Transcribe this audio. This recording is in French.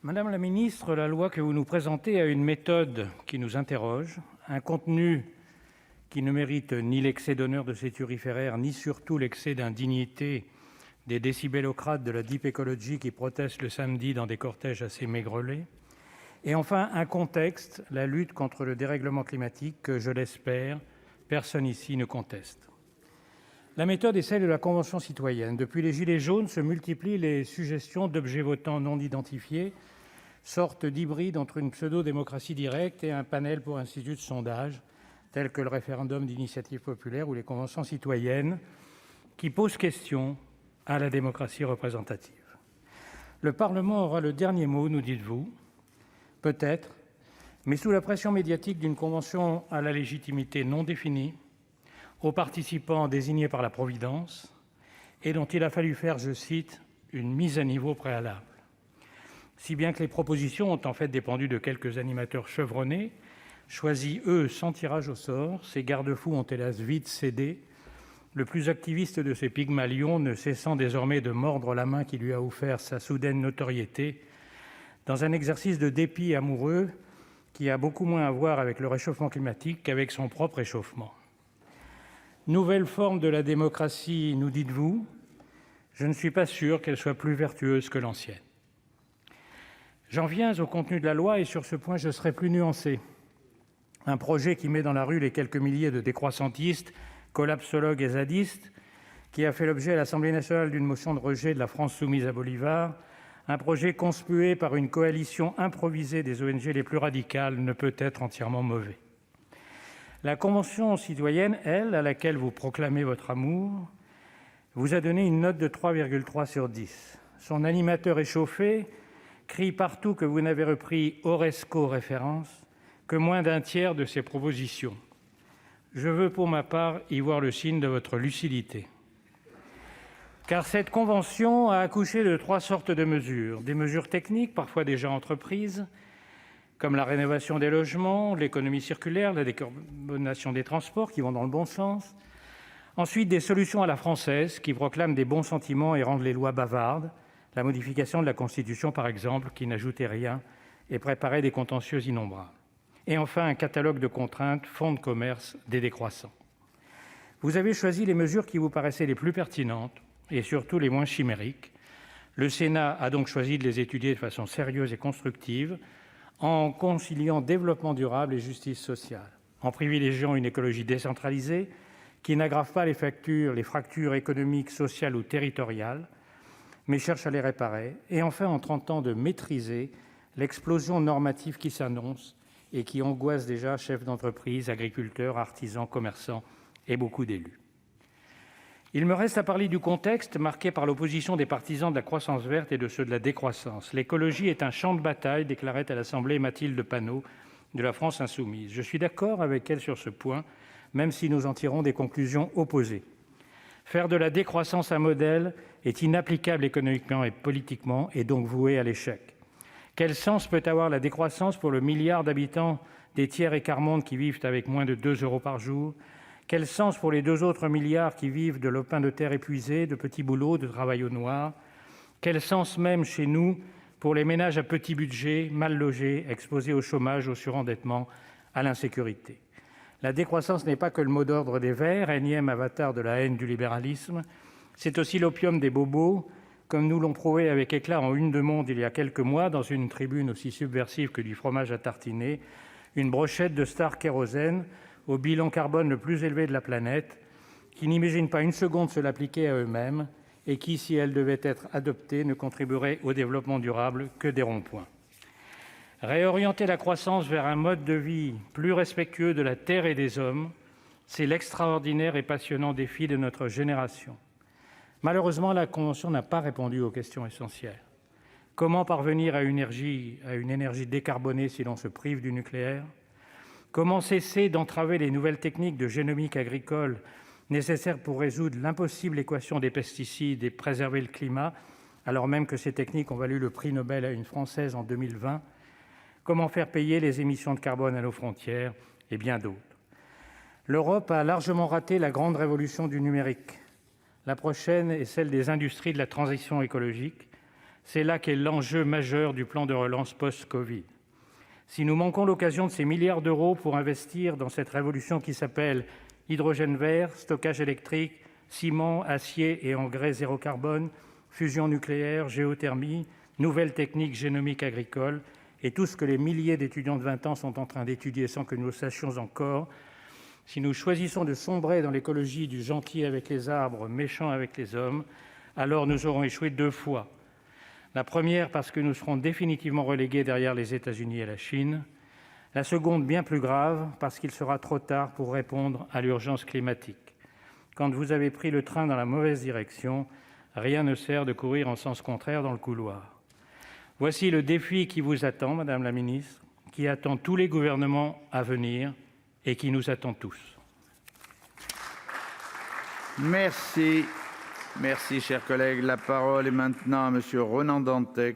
Madame la ministre, la loi que vous nous présentez a une méthode qui nous interroge, un contenu qui ne mérite ni l'excès d'honneur de ces turiféraires, ni surtout l'excès d'indignité des décibélocrates de la deep ecology qui protestent le samedi dans des cortèges assez maigrelet, et enfin un contexte, la lutte contre le dérèglement climatique que, je l'espère, personne ici ne conteste. La méthode est celle de la Convention citoyenne. Depuis les Gilets jaunes se multiplient les suggestions d'objets votants non identifiés, sorte d'hybride entre une pseudo-démocratie directe et un panel pour institut de sondage, tel que le référendum d'initiative populaire ou les conventions citoyennes, qui posent question à la démocratie représentative. Le Parlement aura le dernier mot, nous dites-vous. Peut-être, mais sous la pression médiatique d'une convention à la légitimité non définie, aux participants désignés par la Providence, et dont il a fallu faire, je cite, « une mise à niveau préalable ». Si bien que les propositions ont en fait dépendu de quelques animateurs chevronnés, choisis, eux, sans tirage au sort. Ces garde-fous ont hélas vite cédé, le plus activiste de ces pygmalions ne cessant désormais de mordre la main qui lui a offert sa soudaine notoriété, dans un exercice de dépit amoureux qui a beaucoup moins à voir avec le réchauffement climatique qu'avec son propre échauffement. Nouvelle forme de la démocratie, nous dites-vous. Je ne suis pas sûr qu'elle soit plus vertueuse que l'ancienne. J'en viens au contenu de la loi et sur ce point, je serai plus nuancé. Un projet qui met dans la rue les quelques milliers de décroissantistes, collapsologues et zadistes, qui a fait l'objet à l'Assemblée nationale d'une motion de rejet de la France soumise à Bolivar, un projet conspué par une coalition improvisée des ONG les plus radicales, ne peut être entièrement mauvais. La Convention citoyenne, elle, à laquelle vous proclamez votre amour, vous a donné une note de 3,3 sur 10. Son animateur échauffé crie partout que vous n'avez repris Horresco référence que moins d'un tiers de ses propositions. Je veux pour ma part y voir le signe de votre lucidité. Car cette convention a accouché de 3 sortes de mesures. Des mesures techniques, parfois déjà entreprises, comme la rénovation des logements, l'économie circulaire, la décarbonation des transports, qui vont dans le bon sens. Ensuite, des solutions à la française, qui proclament des bons sentiments et rendent les lois bavardes. La modification de la Constitution, par exemple, qui n'ajoutait rien et préparait des contentieux innombrables. Et enfin, un catalogue de contraintes, fonds de commerce des décroissants. Vous avez choisi les mesures qui vous paraissaient les plus pertinentes et surtout les moins chimériques. Le Sénat a donc choisi de les étudier de façon sérieuse et constructive, en conciliant développement durable et justice sociale, en privilégiant une écologie décentralisée qui n'aggrave pas les fractures économiques, sociales ou territoriales, mais cherche à les réparer, et enfin en tentant de maîtriser l'explosion normative qui s'annonce et qui angoisse déjà chefs d'entreprise, agriculteurs, artisans, commerçants et beaucoup d'élus. Il me reste à parler du contexte marqué par l'opposition des partisans de la croissance verte et de ceux de la décroissance. L'écologie est un champ de bataille, déclarait à l'Assemblée Mathilde Panot de la France insoumise. Je suis d'accord avec elle sur ce point, même si nous en tirons des conclusions opposées. Faire de la décroissance un modèle est inapplicable économiquement et politiquement et donc voué à l'échec. Quel sens peut avoir la décroissance pour le milliard d'habitants des tiers et quart-monde qui vivent avec moins de 2 € par jour ? Quel sens pour les 2 autres milliards qui vivent de lopin de terre épuisé, de petits boulots, de travail au noir ? Quel sens même chez nous pour les ménages à petit budget, mal logés, exposés au chômage, au surendettement, à l'insécurité ? La décroissance n'est pas que le mot d'ordre des Verts, énième avatar de la haine du libéralisme. C'est aussi l'opium des bobos, comme nous l'ont prouvé avec éclat en une de Monde il y a quelques mois, dans une tribune aussi subversive que du fromage à tartiner, une brochette de stars kérosène au bilan carbone le plus élevé de la planète, qui n'imaginent pas une seconde se l'appliquer à eux-mêmes et qui, si elles devaient être adoptées, ne contribueraient au développement durable que des ronds-points. Réorienter la croissance vers un mode de vie plus respectueux de la terre et des hommes, c'est l'extraordinaire et passionnant défi de notre génération. Malheureusement, la Convention n'a pas répondu aux questions essentielles. Comment parvenir à une énergie décarbonée si l'on se prive du nucléaire ? Comment cesser d'entraver les nouvelles techniques de génomique agricole nécessaires pour résoudre l'impossible équation des pesticides et préserver le climat, alors même que ces techniques ont valu le prix Nobel à une Française en 2020 ? Comment faire payer les émissions de carbone à nos frontières et bien d'autres. L'Europe a largement raté la grande révolution du numérique. La prochaine est celle des industries de la transition écologique. C'est là qu'est l'enjeu majeur du plan de relance post-covid. Si nous manquons l'occasion de ces milliards d'euros pour investir dans cette révolution qui s'appelle hydrogène vert, stockage électrique, ciment, acier et engrais zéro carbone, fusion nucléaire, géothermie, nouvelles techniques génomiques agricoles et tout ce que les milliers d'étudiants de 20 ans sont en train d'étudier sans que nous le sachions encore, si nous choisissons de sombrer dans l'écologie du gentil avec les arbres, méchant avec les hommes, alors nous aurons échoué 2 fois. La première parce que nous serons définitivement relégués derrière les États-Unis et la Chine. La seconde, bien plus grave, parce qu'il sera trop tard pour répondre à l'urgence climatique. Quand vous avez pris le train dans la mauvaise direction, rien ne sert de courir en sens contraire dans le couloir. Voici le défi qui vous attend, Madame la Ministre, qui attend tous les gouvernements à venir et qui nous attend tous. Merci. Merci, chers collègues. La parole est maintenant à Monsieur Ronan Dantec